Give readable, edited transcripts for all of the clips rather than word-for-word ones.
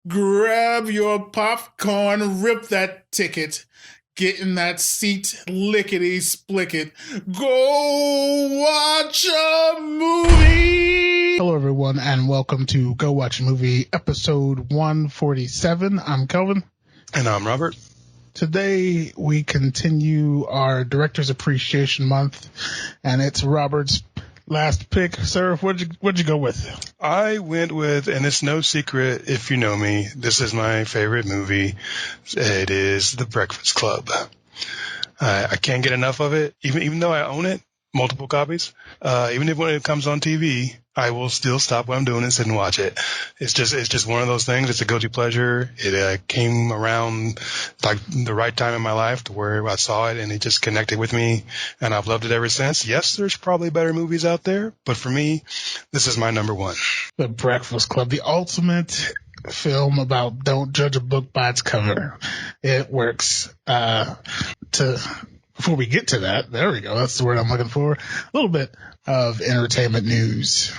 Grab your popcorn, rip that ticket, get in that seat, lickety splicket. Go watch a movie! Hello, everyone, and welcome to Go Watch a Movie, episode 147. I'm Kelvin. And I'm Robert. Today, we continue our Director's Appreciation Month, and it's Robert's last pick. Sir, what'd you go with? I went with, and it's no secret if you know me, this is my favorite movie. It is The Breakfast Club. I can't get enough of it, even though I own it, multiple copies. Even if when it comes on TV, I will still stop what I'm doing and sit and watch it. It's just one of those things. It's a guilty pleasure. It came around like the right time in my life to where I saw it and it just connected with me, and I've loved it ever since. Yes, there's probably better movies out there, but for me, this is my number one. The Breakfast Club, the ultimate film about don't judge a book by its cover. It works. Before we get to that, there we go. That's the word I'm looking for. A little bit of entertainment news.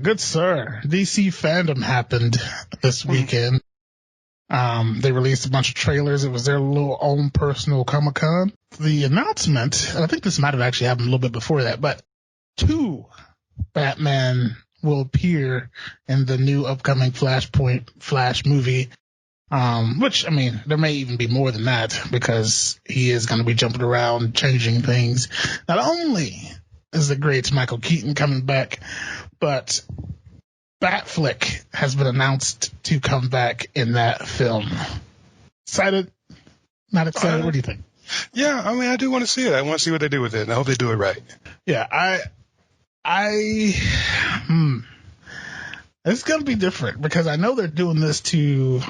Good sir. DC Fandom happened this weekend. They released a bunch of trailers. It was their little own personal Comic-Con. The announcement, and I think this might have actually happened a little bit before that, but 2 Batman will appear in the new upcoming Flashpoint Flash movie, which, I mean, there may even be more than that because he is going to be jumping around, changing things. Not only is the great Michael Keaton coming back, but Batfleck has been announced to come back in that film. Excited? Not excited? What do you think? Yeah, I mean, I do want to see it. I want to see what they do with it, and I hope they do it right. Yeah, it's going to be different because I know they're doing this to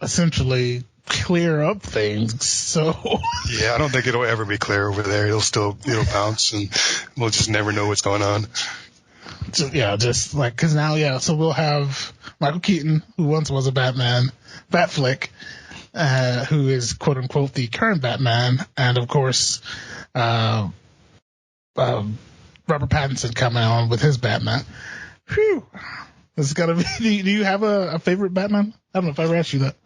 essentially clear up things. So yeah, I don't think it'll ever be clear over there. It'll bounce and we'll just never know what's going on. So, yeah, just like, cause now, yeah, so we'll have Michael Keaton, who once was a Batman, Batfleck, who is quote unquote the current Batman. And of course, Robert Pattinson coming on with his Batman. Phew. This is gonna be. Do you have a favorite Batman? I don't know if I ever asked you that.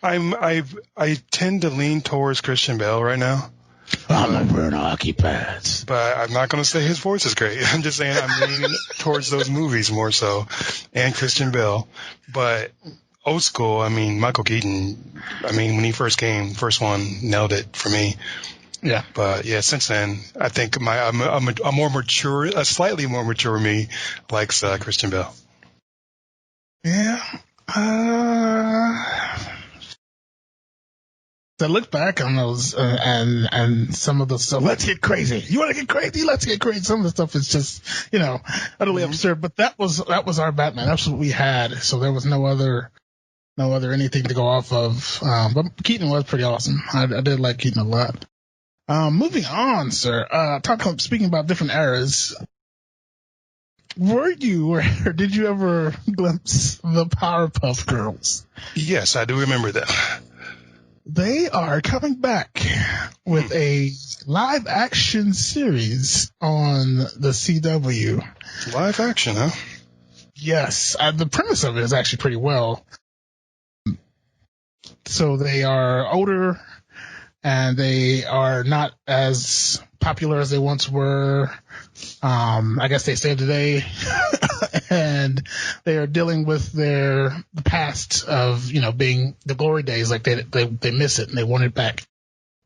I tend to lean towards Christian Bale right now. I'm not wearing hockey pads. But I'm not going to say his voice is great. I'm just saying I'm leaning towards those movies more so, and Christian Bale. But old school, I mean, Michael Keaton, I mean, when he first came, first one, nailed it for me. Yeah. But yeah, since then, I think a more mature, a slightly more mature me likes Christian Bale. Yeah. I look back on those and some of the stuff. Let's get crazy. You want to get crazy? Let's get crazy. Some of the stuff is just, utterly absurd. But that was our Batman. That's what we had. So there was no other anything to go off of. But Keaton was pretty awesome. I did like Keaton a lot. Moving on, sir. Speaking about different eras. Were you or did you ever glimpse the Powerpuff Girls? Yes, I do remember them. They are coming back with a live action series on the CW. Live action, huh? Yes. The premise of it is actually pretty well. So they are older and they are not as popular as they once were. I guess they say today. And they are dealing with the past of, being the glory days. Like they miss it and they want it back.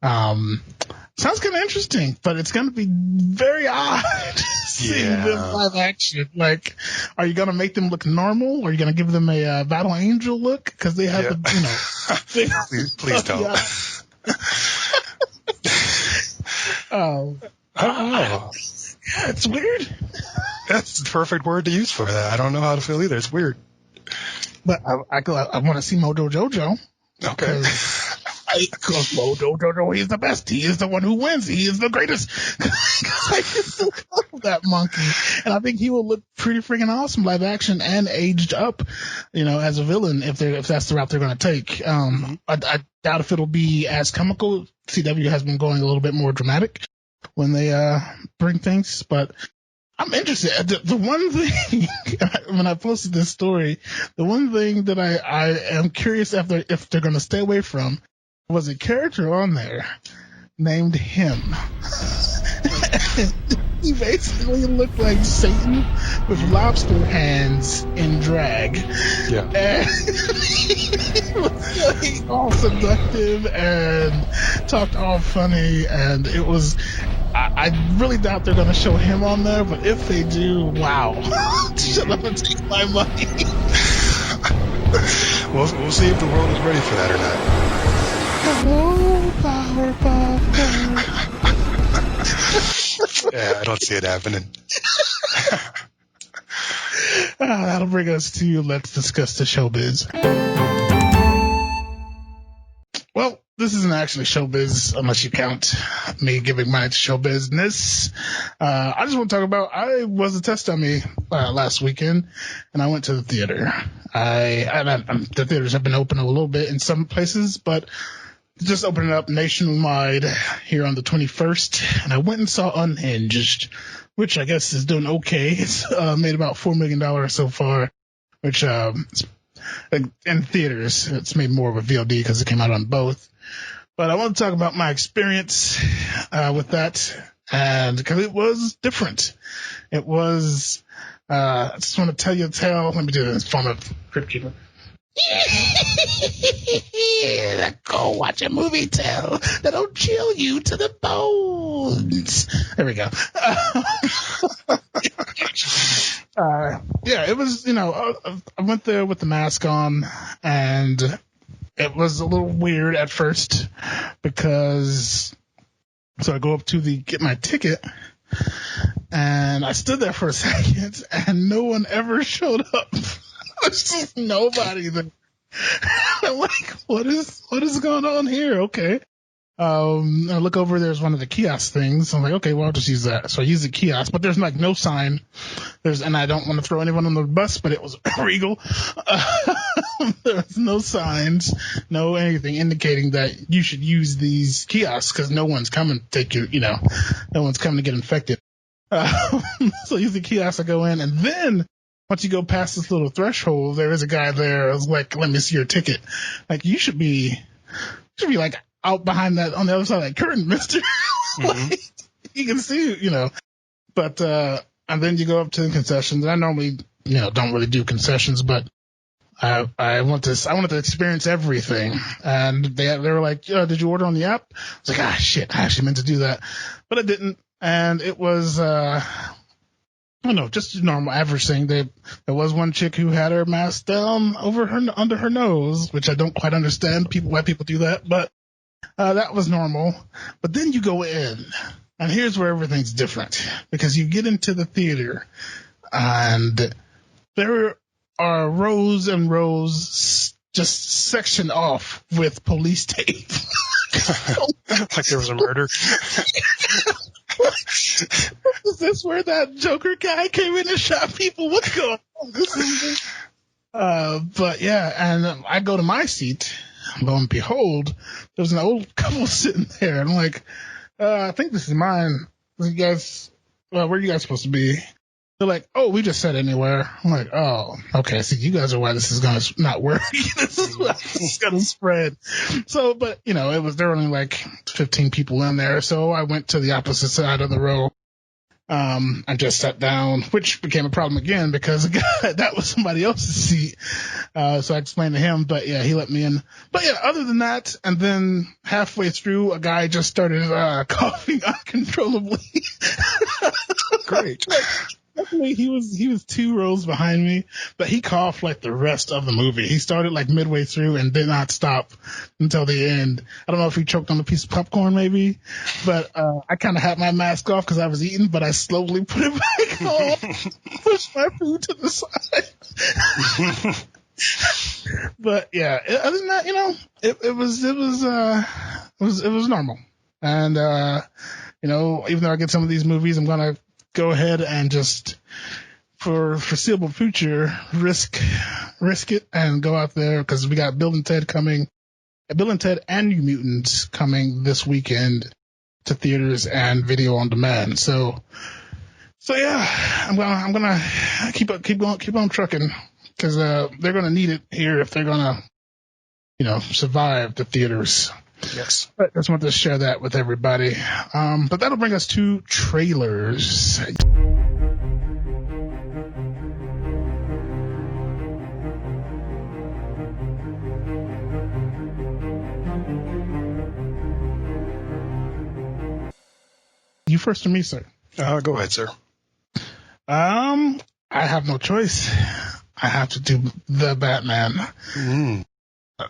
Sounds kind of interesting, but it's going to be very odd seeing them live action. Like, are you going to make them look normal? Or are you going to give them a Battle Angel look? Because they have please don't. Yeah, it's weird. That's the perfect word to use for that. I don't know how to feel either. It's weird. But I want to see Mojo Jojo. Okay. No, he's the best. He is the one who wins. He is the greatest. I just love that monkey. And I think he will look pretty freaking awesome live action and aged up, as a villain if that's the route they're going to take. I doubt if it'll be as comical. CW has been going a little bit more dramatic when they bring things, but I'm interested. The one thing, when I posted this story, the one thing that I am curious if they're going to stay away from was a character on there named him. He basically looked like Satan with lobster hands in drag. Yeah. And he was like all seductive and talked all funny, and it was, I really doubt they're going to show him on there, but if they do, wow. Shut up and take my money. We'll see if the world is ready for that or not. Hello, Powerpuff Girls. Yeah, I don't see it happening. That'll bring us to Let's Discuss the Showbiz. Well, this isn't actually Showbiz unless you count me giving money to show business. I just want to talk about, I was a test dummy last weekend, and I went to the theater. The theaters have been open a little bit in some places, but just opening up nationwide here on the 21st, and I went and saw Unhinged, which I guess is doing okay. It's made about $4 million so far, which in theaters, it's made more of a VOD because it came out on both. But I want to talk about my experience with that, and because it was different. It was, I just want to tell you a tale. Let me do this in form of Crypt Keeper. Go watch a movie tale that'll chill you to the bones. There we go. Yeah, it was, I went there with the mask on, and it was a little weird at first because, so I go up to get my ticket, and I stood there for a second, and no one ever showed up. There's just nobody there. I'm like, what is going on here? Okay. I look over, there's one of the kiosk things. I'm like, okay, well, I'll just use that. So I use the kiosk, but there's like no sign. And I don't want to throw anyone on the bus, but it was Regal. There's no signs, no anything indicating that you should use these kiosks because no one's coming to take you, no one's coming to get infected. So use the kiosk, I go in, and then once you go past this little threshold, there is a guy there who's like, let me see your ticket. Like, you should be like out behind that, on the other side of that curtain, mister. Like, you can see, but, and then you go up to the concessions. I normally, don't really do concessions, but I wanted to experience everything. And they were like, did you order on the app? I was like, shit, I actually meant to do that, but I didn't. And it was, I don't know, just a normal average thing. There was one chick who had her mask down under her nose, which I don't quite understand why people do that, but that was normal. But then you go in, and here's where everything's different, because you get into the theater, and there are rows and rows just sectioned off with police tape. Like there was a murder. Is this where that Joker guy came in and shot people? What's going on? But yeah, and I go to my seat, lo and behold, there was an old couple sitting there. I'm like, I think this is mine. You guys, where are you guys supposed to be? They're like, oh, we just said anywhere. I'm like, oh, okay. See, you guys are why this is going to not work. This is why this is going to spread. So, but, there were only like 15 people in there. So I went to the opposite side of the row. I just sat down, which became a problem again because that was somebody else's seat. So I explained to him, but yeah, he let me in. But yeah, other than that, and then halfway through, a guy just started coughing uncontrollably. Great. Luckily, he was 2 rows behind me, but he coughed like the rest of the movie. He started like midway through and did not stop until the end. I don't know if he choked on a piece of popcorn maybe, but I kind of had my mask off because I was eating, but I slowly put it back on, pushed my food to the side. But yeah, other than that, it was normal. And, even though I get some of these movies, I'm going to go ahead and just, for foreseeable future, risk it and go out there, because we got Bill and Ted and New Mutants coming this weekend to theaters and video on demand. So yeah, I'm gonna keep on trucking, because they're gonna need it here if they're gonna survive the theaters. Yes. But I just wanted to share that with everybody. But that'll bring us to trailers. You first or me, sir? Go ahead, sir. I have no choice. I have to do The Batman.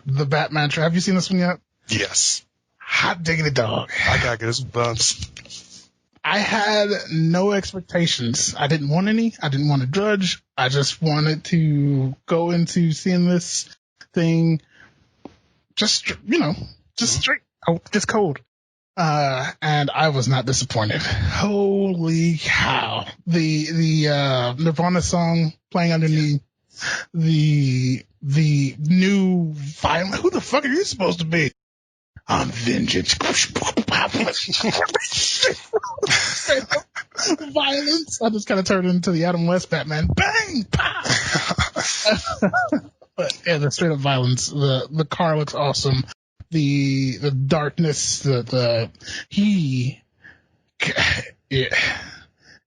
The Batman. Have you seen this one yet? Yes. Hot diggity dog. I got goosebumps. I had no expectations. I didn't want any. I didn't want to judge. I just wanted to go into seeing this thing just straight, just cold. And I was not disappointed. Holy cow. The Nirvana song playing underneath, the new violent, who the fuck are you supposed to be? I'm vengeance. Violence. I just kind of turned into the Adam West Batman. Bang! Pow! But yeah, the straight up violence. The car looks awesome. The darkness, yeah. If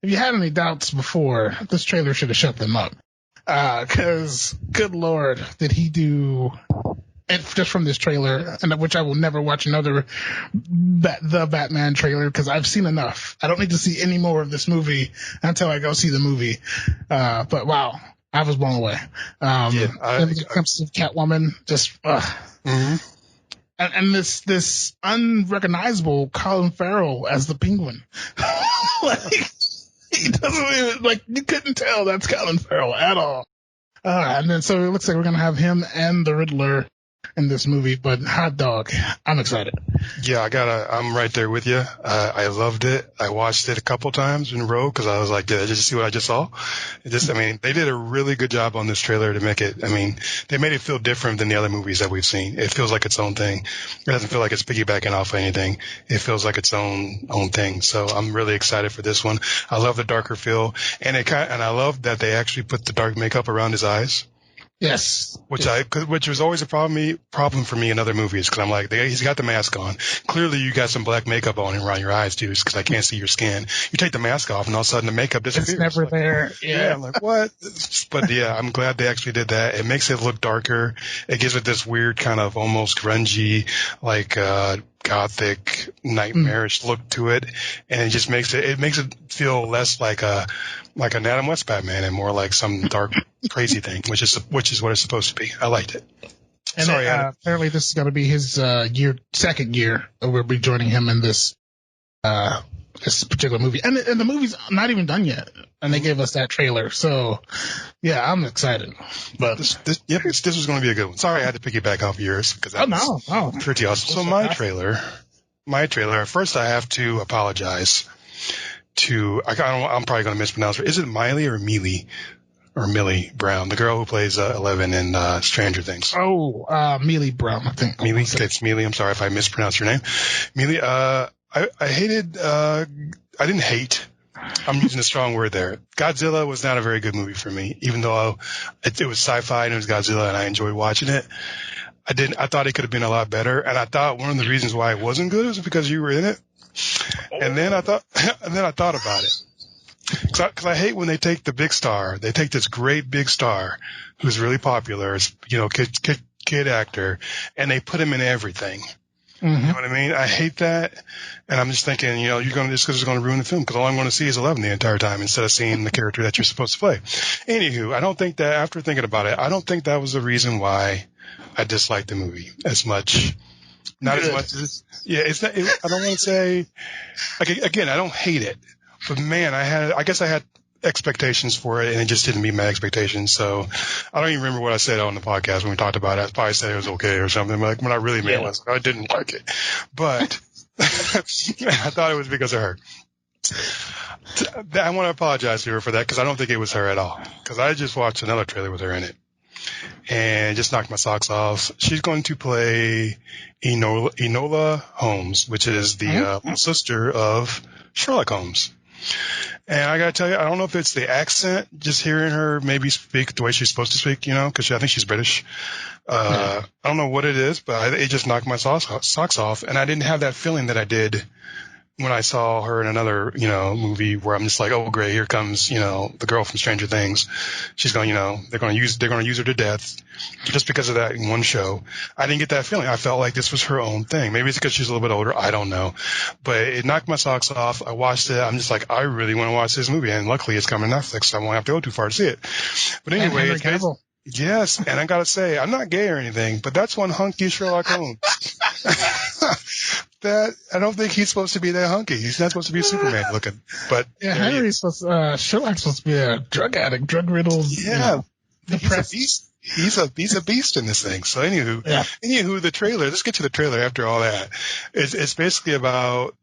you had any doubts before, this trailer should have shut them up. Cause good Lord, did he do, and just from this trailer, and which I will never watch another the Batman trailer, because I've seen enough. I don't need to see any more of this movie until I go see the movie. But wow, I was blown away. It comes to Catwoman, just, And this unrecognizable Colin Farrell as the Penguin. He doesn't even, you couldn't tell that's Colin Farrell at all. And then so it looks like we're going to have him and the Riddler in this movie, but hot dog, I'm excited. Yeah, I'm right there with you. I loved it. I watched it a couple times in a row because I was like, did I just see what I just saw? They did a really good job on this trailer to make it, they made it feel different than the other movies that we've seen. It feels like its own thing. It doesn't feel like it's piggybacking off of anything. It feels like its own thing. So I'm really excited for this one. I love the darker feel, and I love that they actually put the dark makeup around his eyes. Yes. Which was always a problem for me in other movies, because I'm like, he's got the mask on. Clearly you got some black makeup on around your eyes, dude, because I can't see your skin. You take the mask off and all of a sudden the makeup disappears. It's never there. Yeah. I'm like, what? But yeah, I'm glad they actually did that. It makes it look darker. It gives it this weird kind of almost grungy, gothic, nightmarish look to it. And it just makes it feel less like an Adam West Batman and more like some dark, crazy thing, which is what it's supposed to be. I liked it. And sorry, apparently this is going to be his second year that we'll be joining him in this particular movie. And the movie's not even done yet, and they gave us that trailer. So yeah, I'm excited. But this was going to be a good one. Sorry, I had to piggyback off yours because that was pretty awesome. So my trailer. First, I have to apologize to. I'm probably going to mispronounce her. Is it Miley or Mealy? Or Millie Brown, the girl who plays 11 in Stranger Things. Millie Brown, I think. Millie, it's Millie. I'm sorry if I mispronounced your name. Millie, I hated, I didn't hate. I'm using a strong word there. Godzilla was not a very good movie for me, even though it was sci-fi and it was Godzilla and I enjoyed watching it. I thought it could have been a lot better. And I thought one of the reasons why it wasn't good was because you were in it. And then I thought about it. Because I hate when they take the big star, they take this great big star who's really popular, kid actor, and they put him in everything. Mm-hmm. You know what I mean? I hate that, and I'm just thinking, you're going to just because it's going to ruin the film. Because all I'm going to see is 11 the entire time instead of seeing the character that you're supposed to play. Anywho, I don't think that after thinking about it, I don't think that was the reason why I disliked the movie as much. Not as much as it's not. I don't want to say again. I don't hate it. But man, I had expectations for it, and it just didn't meet my expectations. So I don't even remember what I said on the podcast when we talked about it. I probably said it was okay or something. Like when I really meant was I didn't like it, but I thought it was because of her. I want to apologize to her for that because I don't think it was her at all. Because I just watched another trailer with her in it and just knocked my socks off. She's going to play Enola Holmes, which is the sister of Sherlock Holmes. And I gotta tell you, I don't know if it's the accent, just hearing her maybe speak the way she's supposed to speak, because I think she's British. I don't know what it is, but it just knocked my socks off. And I didn't have that feeling that I did when I saw her in another, movie where I'm just like, oh, great, here comes, the girl from Stranger Things. She's going, they're going to use her to death just because of that in one show. I didn't get that feeling. I felt like this was her own thing. Maybe it's because she's a little bit older. I don't know. But it knocked my socks off. I watched it. I'm just like, I really want to watch this movie. And luckily it's coming to Netflix, so I won't have to go too far to see it. But anyway, yes. And I got to say, I'm not gay or anything, but that's one hunky Sherlock Holmes. That I don't think he's supposed to be that hunky. He's not supposed to be Superman looking. But Henry's Sherlock's supposed to be a drug addict, drug riddled. Yeah, depressed. He's a beast in this thing. So anywho, the trailer. Let's get to the trailer. After all that, it's basically about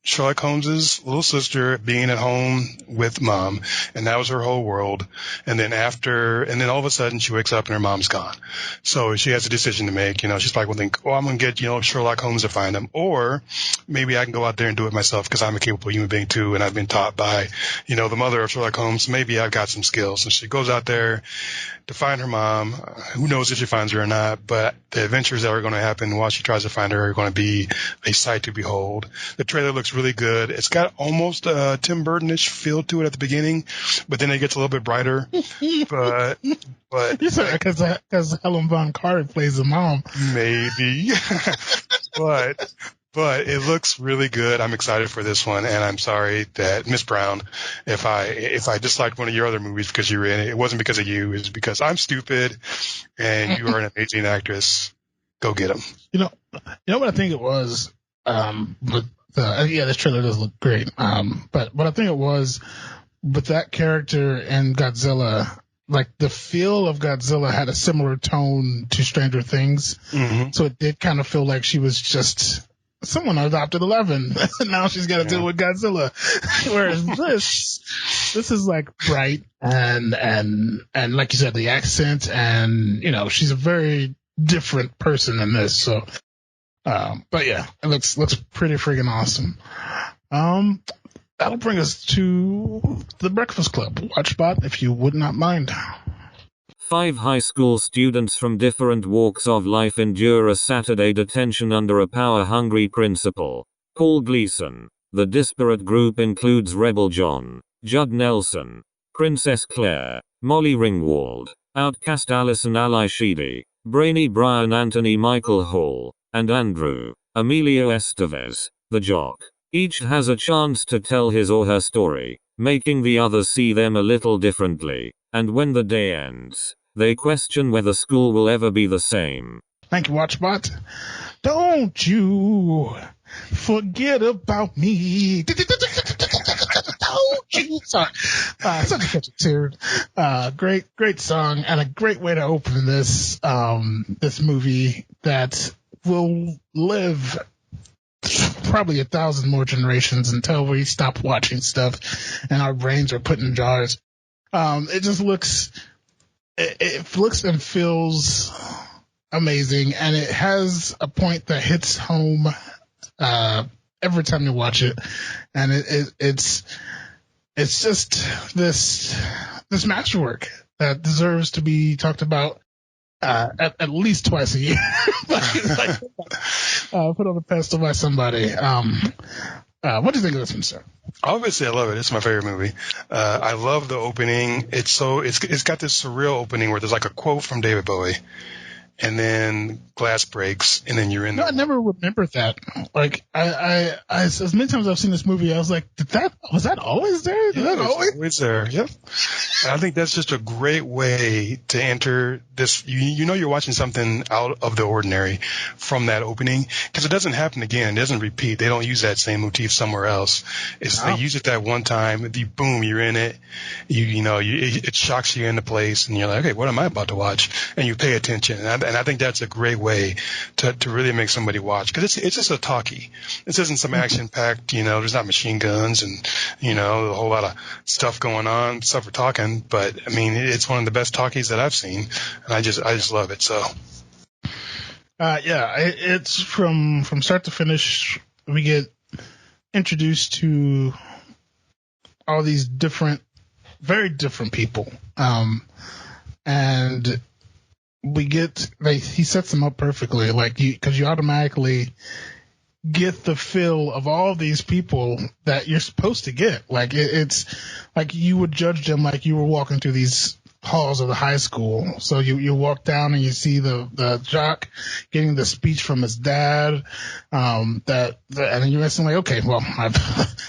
Sherlock Holmes's little sister being at home with mom, and that was her whole world. And then all of a sudden she wakes up and her mom's gone. So she has a decision to make. She's probably going to think, I'm going to get, Sherlock Holmes to find him. Or maybe I can go out there and do it myself because I'm a capable human being too. And I've been taught by, the mother of Sherlock Holmes. Maybe I've got some skills. And she goes out there to find her mom. Who knows if she finds her or not, but the adventures that are going to happen while she tries to find her are going to be a sight to behold. The trailer looks really good. It's got almost a Tim Burton-ish feel to it at the beginning, but then it gets a little bit brighter. but because Helen Von Carter plays the mom. Maybe. But it looks really good. I'm excited for this one, and I'm sorry that Miss Brown, if I disliked one of your other movies because you were in it, it wasn't because of you. It's because I'm stupid, and you are an amazing actress. Go get them. You know what I think it was. This trailer does look great. But what I think it was with that character and Godzilla. Like the feel of Godzilla had a similar tone to Stranger Things, so it did kind of feel like she was just someone adopted 11. Now she's got to deal with Godzilla. Whereas this is like bright and like you said, the accent and she's a very different person in this. So, but yeah, it looks pretty freaking awesome. That'll bring us to The Breakfast Club. WatchBot, if you would not mind. 5 high school students from different walks of life endure a Saturday detention under a power-hungry principal, Paul Gleason. The disparate group includes Rebel John, Judd Nelson, Princess Claire, Molly Ringwald, Outcast Allison Ali Sheedy, Brainy Brian Anthony Michael Hall, and Andrew, Emilio Estevez, the jock. Each has a chance to tell his or her story, making the others see them a little differently, and when the day ends, they question whether school will ever be the same. Thank you, WatchBot. Don't you forget about me. Don't you. Sorry. Such a catchy tune. Great song, and a great way to open this movie that will live probably 1,000 more generations until we stop watching stuff and our brains are put in jars. It just looks and feels amazing, and it has a point that hits home every time you watch it, and it's just this masterwork that deserves to be talked about at least twice a year. Put on the pedestal by somebody. What do you think of this one, sir? Obviously, I love it. It's my favorite movie. I love the opening. It's got this surreal opening where there's like a quote from David Bowie, and then glass breaks, and then you're in. No, I never remembered that. Like I as many times I've seen this movie, I was like, was that always there? Did that always there? Yep. And I think that's just a great way to enter this. You know, you're watching something out of the ordinary from that opening, because it doesn't happen again. It doesn't repeat. They don't use that same motif somewhere else. They use it that one time. Boom, you're in it. It shocks you into place, and you're like, okay, what am I about to watch? And you pay attention. And I think that's a great way to really make somebody watch, because it's just a talkie. This isn't some action packed. There's not machine guns and a whole lot of stuff going on, stuff we're talking. But I mean, it's one of the best talkies that I've seen, and I just love it. So, it's from start to finish. We get introduced to all these very different people, and he sets them up perfectly, because you automatically get the feel of all these people that you're supposed to get. Like it's like you would judge them like you were walking through these halls of the high school. So you walk down and you see the jock getting the speech from his dad, and you're instantly like, okay, well,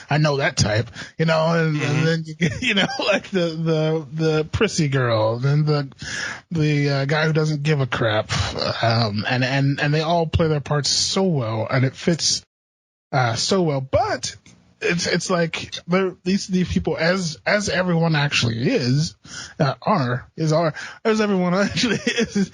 I know that type, and then you get, like the prissy girl, then the guy who doesn't give a crap, and they all play their parts so well, and it fits so well. But it's like these people, as everyone actually is, as everyone actually is.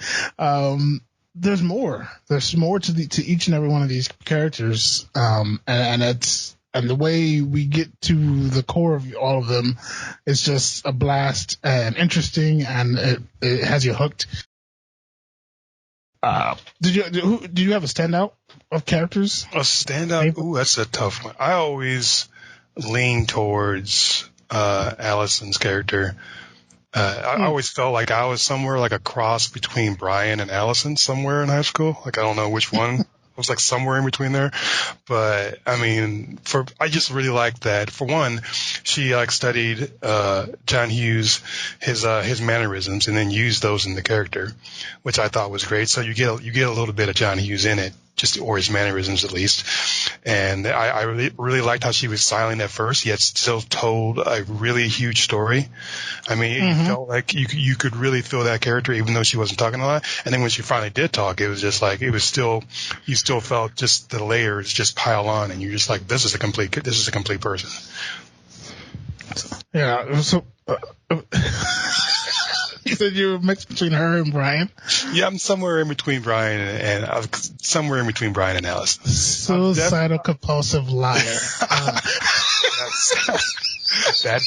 There's more. There's more to each and every one of these characters, and the way we get to the core of all of them is just a blast and interesting, and it has you hooked. Did you have a standout of characters? A standout? Ooh, that's a tough one. I always lean towards Allison's character. I always felt like I was somewhere like a cross between Brian and Allison somewhere in high school. Like, I don't know which one. I was like somewhere in between there. But I mean, I just really liked that. For one, she studied John Hughes, his mannerisms, and then used those in the character, which I thought was great. So you get a little bit of John Hughes in it, or his mannerisms at least. And I really, really liked how she was silent at first, yet still told a really huge story. I mean, it felt like you could really feel that character even though she wasn't talking a lot. And then when she finally did talk, it was just like, you still felt just the layers just pile on, and you're just like, this is a complete person. Yeah. So, you said you were mixed between her and Brian? Yeah, I'm somewhere in between Brian and Alice. Suicidal compulsive liar.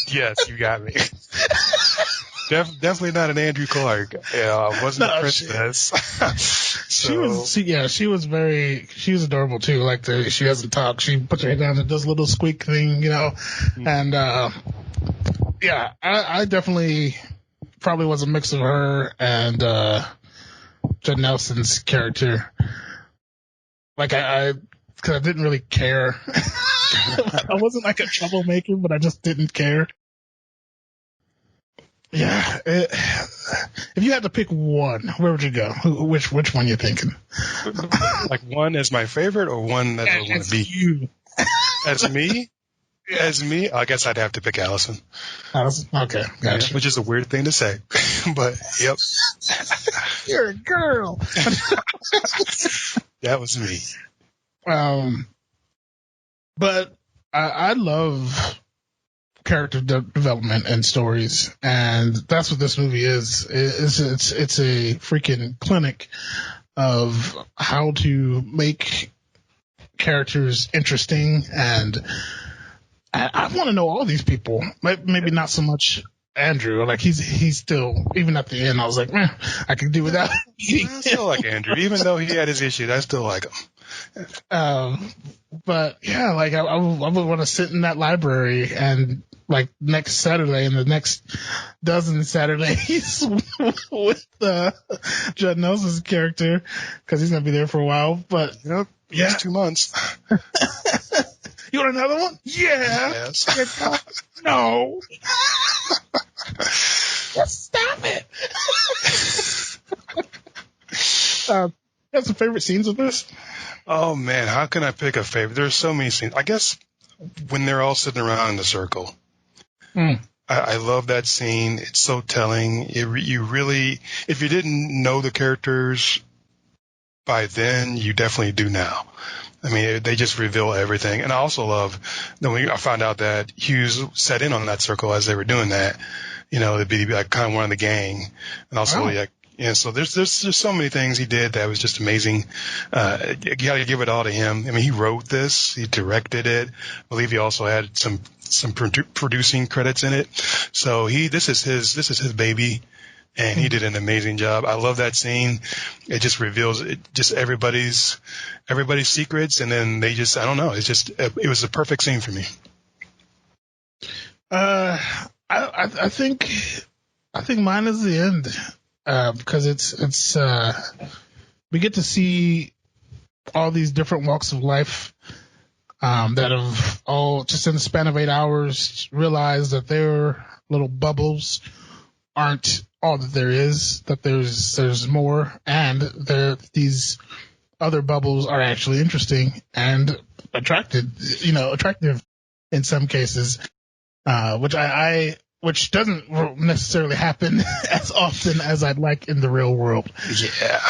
Yes, you got me. Definitely not an Andrew Clark. I wasn't a princess. She was adorable too. Like she doesn't talk. She puts her head down and does a little squeak thing, and I definitely probably was a mix of her and Judd Nelson's character. Like because I didn't really care. I wasn't like a troublemaker, but I just didn't care. Yeah. If you had to pick one, where would you go? Which one you thinking? Like one as my favorite, or one that I want to be? You. As me? As me? I guess I'd have to pick Allison. Allison? Okay, gotcha. Yeah, which is a weird thing to say, but yep. You're a girl. That was me. But I love character development and stories, and that's what this movie is. It's a freaking clinic of how to make characters interesting, and I want to know all these people. Maybe not so much Andrew. Like he's still, even at the end, I was like, man, I could do without. I still like Andrew, even though he had his issues. I still like him. But yeah, like I would want to sit in that library and like next Saturday and the next dozen Saturdays with Judd Nelson's character, because he's gonna be there for a while. But yep, yeah, 2 months. You want another one? Yeah. Yes. No. Just stop it. You have some favorite scenes of this? Oh man, how can I pick a favorite? There's so many scenes. I guess when they're all sitting around in the circle. I love that scene. It's so telling. You really, if you didn't know the characters by then, you definitely do now. I mean, they just reveal everything. And I also love that when I found out that Hughes sat in on that circle as they were doing that, to be like kind of one of the gang. And also, so there's so many things he did that was just amazing. You got to give it all to him. I mean, he wrote this, he directed it. I believe he also had some producing credits in it. So this is his baby. And he did an amazing job. I love that scene. It just reveals everybody's secrets. And then they just, I don't know. It was the perfect scene for me. I think mine is the end. Because it's we get to see all these different walks of life, that have all just in the span of 8 hours realized that their little bubbles aren't all that there is, that there's more, and these other bubbles are actually interesting and attractive in some cases, which doesn't necessarily happen as often as I'd like in the real world. Yeah.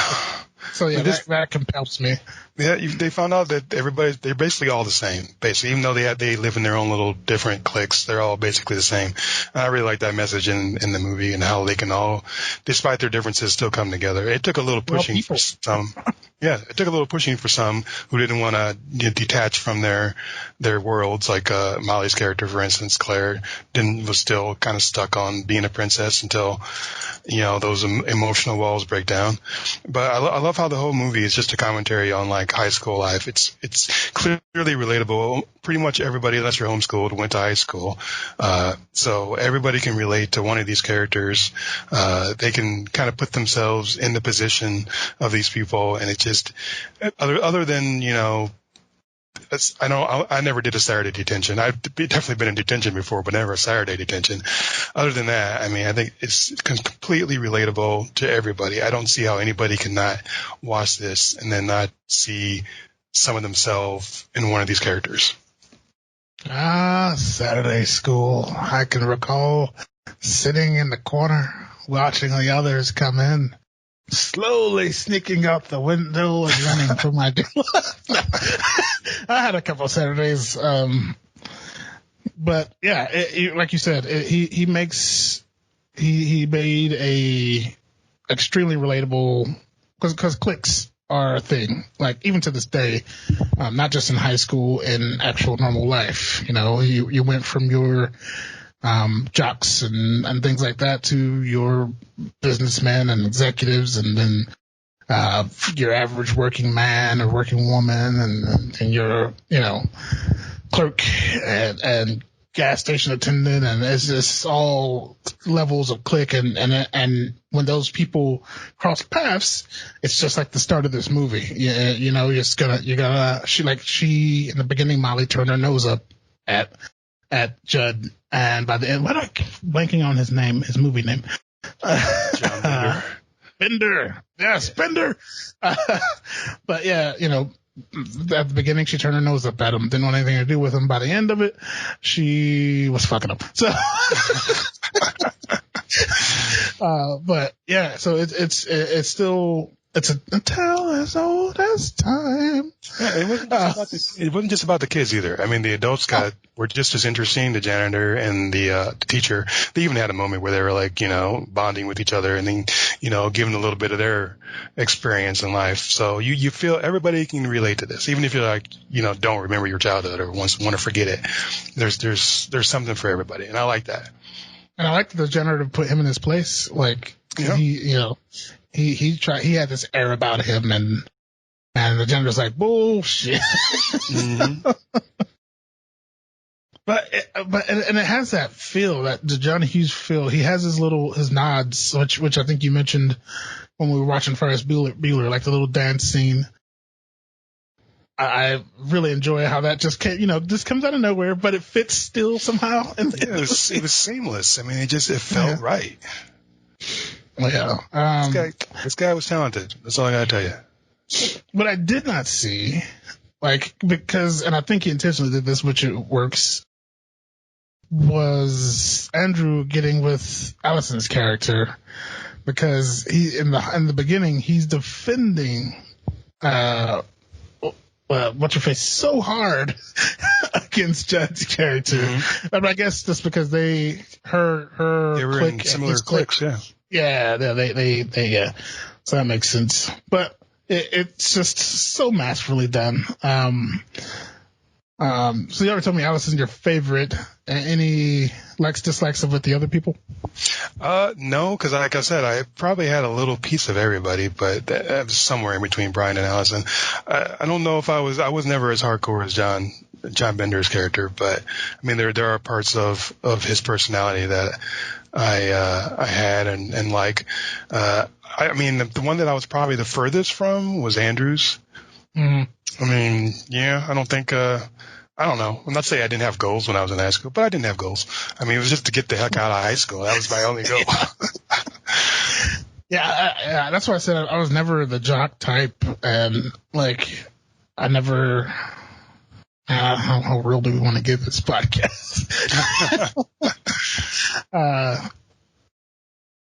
So yeah, that compels me. Yeah, they found out that they're basically all the same. Basically, even though they live in their own little different cliques, they're all basically the same. And I really like that message in the movie and how they can all, despite their differences, still come together. It took a little pushing for some. Yeah, it took a little pushing for some who didn't want to detach from their worlds, like Molly's character, for instance, Claire, was still kind of stuck on being a princess until those emotional walls break down. But I love how the whole movie is just a commentary on like high school life. It's clearly relatable. Pretty much everybody, unless you're homeschooled, went to high school, so everybody can relate to one of these characters. They can kind of put themselves in the position of these people, and it just other than I never did a Saturday detention. I've definitely been in detention before, but never a Saturday detention. Other than that, I mean, I think it's completely relatable to everybody. I don't see how anybody can not watch this and then not see some of themselves in one of these characters. Saturday school. I can recall sitting in the corner watching the others come in, slowly sneaking out the window and running for my door. I had a couple of Saturdays, but yeah, like you said, he made a extremely relatable, because cliques are a thing, like even to this day, not just in high school, in actual normal life. You went from your jocks and things like that to your businessmen and executives, and then your average working man or working woman, and your clerk and gas station attendant, and it's just all levels of clique, and when those people cross paths, it's just like the start of this movie. She in the beginning, Molly turned her nose up at Judd, and by the end, what am I blanking on his movie name? John Bender. Bender. Yes, Bender. But yeah, at the beginning, she turned her nose up at him, didn't want anything to do with him. By the end of it, she was fucking him. So, but yeah, so it's still, it's a tale as old as time. Yeah, it wasn't just about the kids either. I mean, the adults were just as interesting. The janitor and the teacher. They even had a moment where they were like, bonding with each other, and then, giving a little bit of their experience in life. So you feel everybody can relate to this, even if you're like, don't remember your childhood or want to forget it. There's something for everybody, and I like that. And I like the janitor to put him in his place. Like he had this air about him, and the janitor's like, bullshit. Mm-hmm. But it has that feel, that the John Hughes feel. He has his nods, which I think you mentioned when we were watching Ferris Bueller, like the little dance scene. I really enjoy how that just just comes out of nowhere, but it fits still somehow. It was seamless. I mean, it felt right. Yeah. This guy was talented. That's all I gotta tell you. What I did not see, because, and I think he intentionally did this, which it works, was Andrew getting with Allison's character, because he in the beginning he's defending what's her face so hard against Judd's character. Mm-hmm. But I guess just because they were clique in similar cliques, yeah, they yeah, so that makes sense. But it's just so masterfully done. So you ever told me Allison's your favorite? Any likes, dislikes of with the other people? No, because like I said, I probably had a little piece of everybody, but that was somewhere in between Brian and Allison. I don't know if I was never as hardcore as John Bender's character, but I mean, there are parts of his personality that I had and like. I mean, the one that I was probably the furthest from was Andrew's. Mm-hmm. I mean, yeah, I don't think, I don't know. I'm not saying I didn't have goals when I was in high school, but I didn't have goals. I mean, it was just to get the heck out of high school. That was my only goal. Yeah, that's why I said I was never the jock type, and like, I never. How real do we want to get this podcast?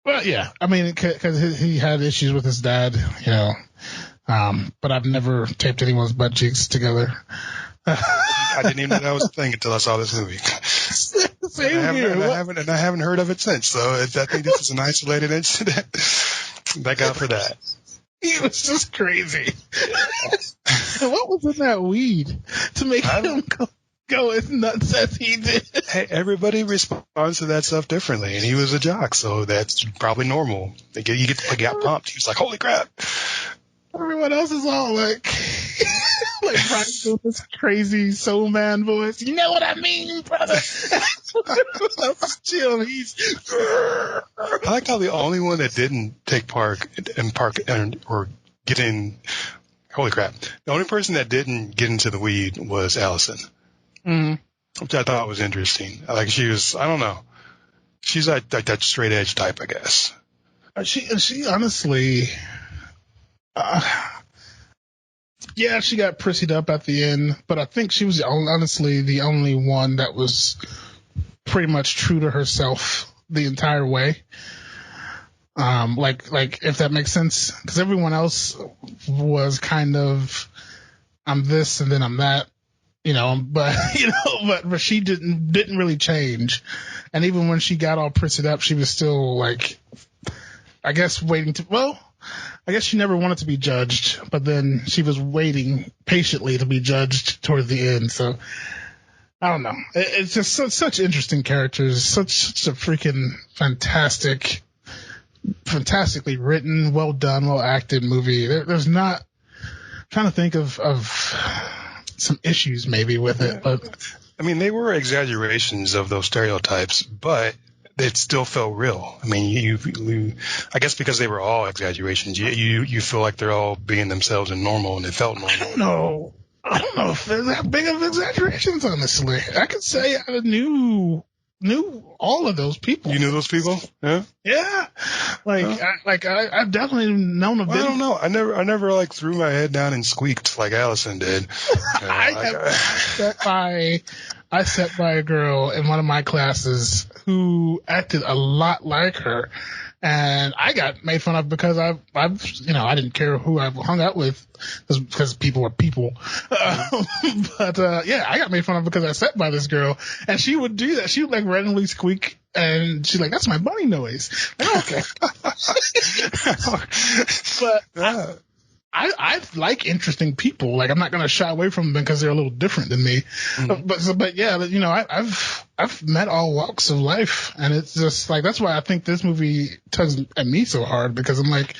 But yeah, I mean, because he had issues with his dad, you know. But I've never taped anyone's butt cheeks together. I didn't even know that was a thing until I saw this movie. Same here. I haven't heard of it since. So I think this is an isolated incident. Thank God for that. He was just crazy. And what was in that weed to make him go as nuts as he did? Hey, everybody responds to that stuff differently, and he was a jock, so that's probably normal. You get to get pumped. He was like, "Holy crap!" Everyone else is all like Brian doing this crazy soul man voice. You know what I mean, brother? Chill. I like how the only one that didn't take part or get in. Holy crap! The only person that didn't get into the weed was Allison, which I thought was interesting. Like she was, I don't know, she's like that straight edge type, I guess. She honestly. Yeah, she got prissied up at the end, but I think she was honestly the only one that was pretty much true to herself the entire way. Like if that makes sense, because everyone else was kind of, I'm this and then I'm that, you know. But but she didn't really change, and even when she got all prissied up, she was still like, I guess waiting to. Well, I guess she never wanted to be judged, but then she was waiting patiently to be judged toward the end. So I don't know. It's just such interesting characters, such a freaking fantastically written, well done, well acted movie. There's not. I'm trying to think of some issues maybe with it, but I mean, they were exaggerations of those stereotypes, but it still felt real. I mean, you I guess because they were all exaggerations, you feel like they're all being themselves and normal, and it felt normal. I don't know if they're that big of exaggerations, honestly. I could say I knew all of those people. You knew those people? Yeah. Yeah. I've definitely known of them. I don't know. I never like threw my head down and squeaked like Allison did. I sat by a girl in one of my classes who acted a lot like her, and I got made fun of because I didn't care who I hung out with because people were people. But I got made fun of because I sat by this girl, and she would do that. She would like randomly squeak, and she's like, "That's my bunny noise." Like, okay. But I like interesting people. Like, I'm not going to shy away from them because they're a little different than me. But yeah, I've met all walks of life, and it's just like, that's why I think this movie tugs at me so hard, because I'm like,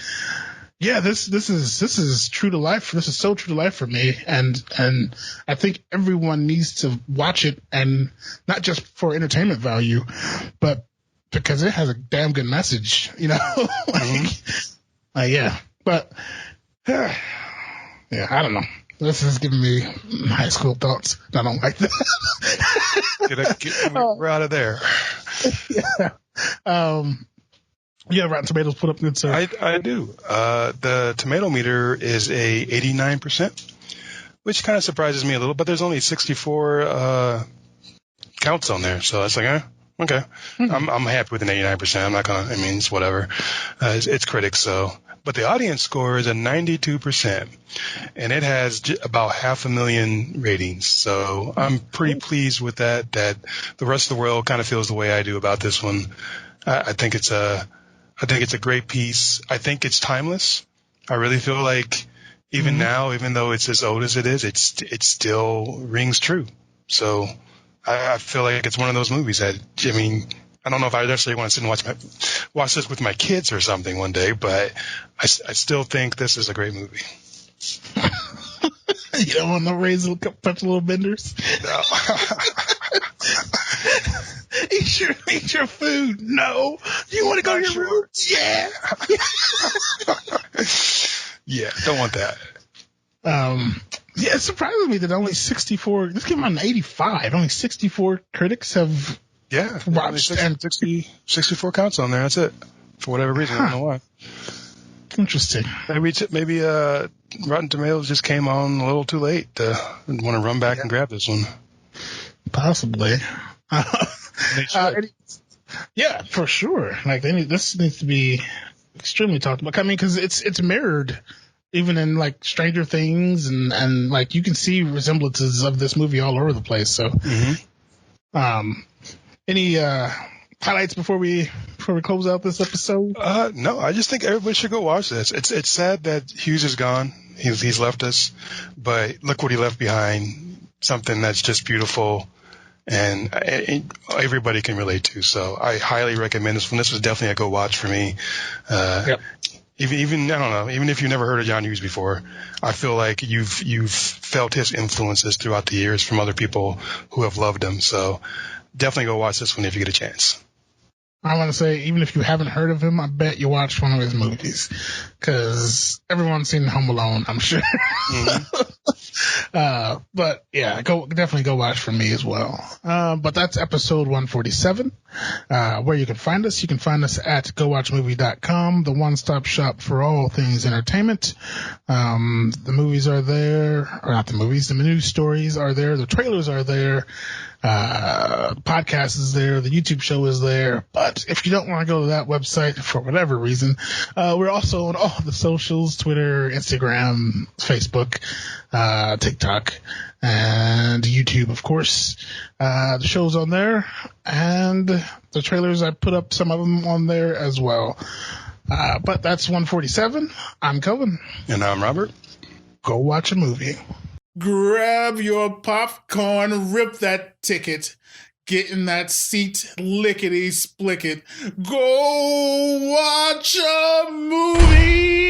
yeah, this is true to life. This is so true to life for me. And I think everyone needs to watch it, and not just for entertainment value, but because it has a damn good message, yeah, but yeah, I don't know. This is giving me high school thoughts. I don't like that. We're out of there. Yeah. Yeah, Rotten Tomatoes put up good stuff. I do. The tomato meter is a 89%, which kind of surprises me a little, but there's only 64 counts on there. So it's like, okay. I'm happy with an 89%. I'm not going to, I mean, it's whatever. It's critics, so. But the audience score is a 92%, and it has about 500,000 ratings. So I'm pretty pleased with that the rest of the world kind of feels the way I do about this one. I think it's a great piece. I think it's timeless. I really feel like even now, even though it's as old as it is, it still rings true. So I feel like it's one of those movies that, I mean, I don't know if I necessarily want to sit and watch this with my kids or something one day, but I still think this is a great movie. You don't want no razor punch little benders? No. Eat your food. No. You want to go to your room? Yeah. Yeah, don't want that. Yeah, it surprises me that only 64, this came out in 85, only 64 critics have watched. And 64 counts on there, that's it. For whatever reason, I don't know why. Interesting. Maybe Rotten Tomatoes just came on a little too late to want to run back and grab this one. Possibly. Yeah, for sure. Like this needs to be extremely talked about. I mean, because it's mirrored even in like Stranger Things and like you can see resemblances of this movie all over the place. So, any highlights before we close out this episode? No, I just think everybody should go watch this. It's sad that Hughes is gone. He's left us, but look what he left behind. Something that's just beautiful. And everybody can relate to. So I highly recommend this one. This was definitely a go watch for me. Yep. Even I don't know, even if you've never heard of John Hughes before, I feel like you've felt his influences throughout the years from other people who have loved him. So definitely go watch this one if you get a chance. I want to say, even if you haven't heard of him, I bet you watched one of his movies because everyone's seen Home Alone, I'm sure. But yeah, definitely go watch for me as well. But that's episode 147. Where you can find us at gowatchmovie.com, the one-stop shop for all things entertainment. The movies are there, or not the movies, the news stories are there, the trailers are there. Podcast is there, the YouTube show is there, but if you don't want to go to that website for whatever reason, we're also on all the socials, Twitter, Instagram, Facebook, TikTok, and YouTube, of course. The show's on there, and the trailers, I put up some of them on there as well. But that's 147. I'm Kelvin. And I'm Robert. Go watch a movie. Grab your popcorn, rip that ticket, get in that seat, lickety-split it. Go watch a movie!